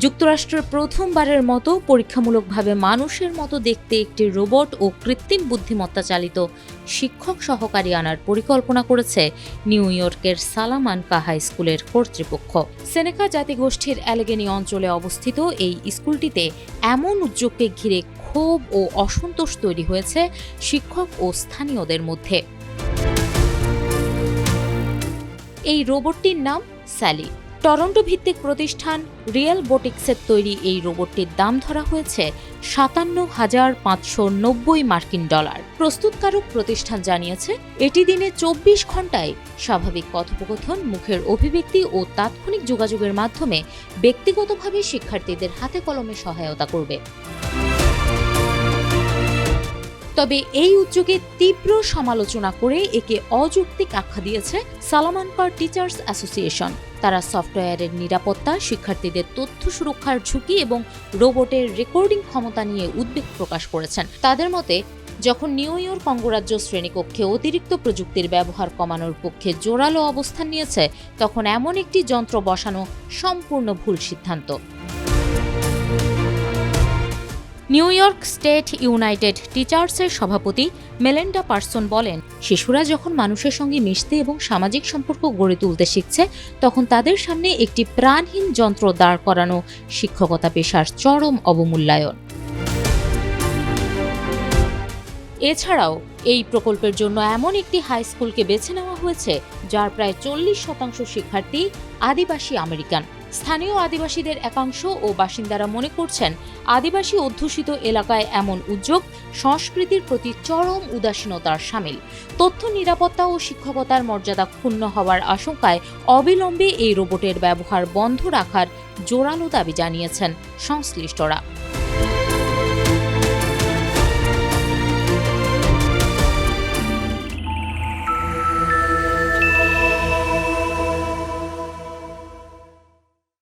যুক্তরাষ্ট্রের প্রথমবারের মতো পরীক্ষামূলকভাবে মানুষের মতো দেখতে একটি রোবট ও কৃত্রিম বুদ্ধিমত্তা চালিত শিক্ষক সহকারী আনার পরিকল্পনা করেছে নিউ ইয়র্কের সালামানকা হাই স্কুলের কর্তৃপক্ষ। সেনেকা জাতিগোষ্ঠীর অ্যালেগেনি অঞ্চলে অবস্থিত এই স্কুলটিতে এমন উদ্যোগকে ঘিরে ক্ষোভ ও অসন্তোষ তৈরি হয়েছে শিক্ষক ও স্থানীয়দের মধ্যে। এই রোবটটির নাম স্যালি। টরন্টো ভিত্তিক প্রতিষ্ঠান রিয়েল বোটিক্সের তৈরি এই রোবটটির দাম ধরা হয়েছে $৫৭,৫৯০ প্রস্তুতকারক প্রতিষ্ঠান জানিয়েছে, এটি দিনে ২৪ ঘণ্টায় স্বাভাবিক কথোপকথন, মুখের অভিব্যক্তি ও তাৎক্ষণিক যোগাযোগের মাধ্যমে ব্যক্তিগতভাবে শিক্ষার্থীদের হাতে কলমে সহায়তা করবে। তবে এই উদ্যোগে তীব্র সমালোচনা করে একে অযৌক্তিক আখ্যা দিয়েছে সালামানকার টিচার্স অ্যাসোসিয়েশন। তারা সফটওয়্যারের নিরাপত্তা, শিক্ষার্থীদের তথ্য সুরক্ষার ঝুঁকি এবং রোবটের রেকর্ডিং ক্ষমতা নিয়ে উদ্বেগ প্রকাশ করেছেন। তাদের মতে, যখন নিউ ইয়র্ক অঙ্গরাজ্য শ্রেণীকক্ষে অতিরিক্ত প্রযুক্তির ব্যবহার কমানোর পক্ষে জোরালো অবস্থান নিয়েছে, তখন এমন একটি যন্ত্র বসানো সম্পূর্ণ ভুল সিদ্ধান্ত। নিউ ইয়র্ক স্টেট ইউনাইটেড টিচার্সের সভাপতি মেলেন্ডা পার্সন বলেন, শিশুরা যখন মানুষের সঙ্গে মিশতে এবং সামাজিক সম্পর্ক গড়ে তুলতে শিখছে, তখন তাদের সামনে একটি প্রাণহীন যন্ত্র দাঁড় করানো শিক্ষকতা পেশার চরম অবমূল্যায়ন। এছাড়াও এই প্রকল্পের জন্য এমন একটি হাই স্কুলকে বেছে নেওয়া হয়েছে যার প্রায় 40% শিক্ষার্থী আদিবাসী আমেরিকান। স্থানীয় আদিবাসীদের একাংশ ও বাসিন্দারা মনে করছেন, আদিবাসী অধ্যুষিত এলাকায় এমন উদ্যোগ সংস্কৃতির প্রতি চরম উদাসীনতার শামিল। তথ্য নিরাপত্তা ও শিক্ষকতার মর্যাদা ক্ষুণ্ণ হওয়ার আশঙ্কায় অবিলম্বে এই রোবটের ব্যবহার বন্ধ রাখার জোরালো দাবি জানিয়েছেন সংশ্লিষ্টরা।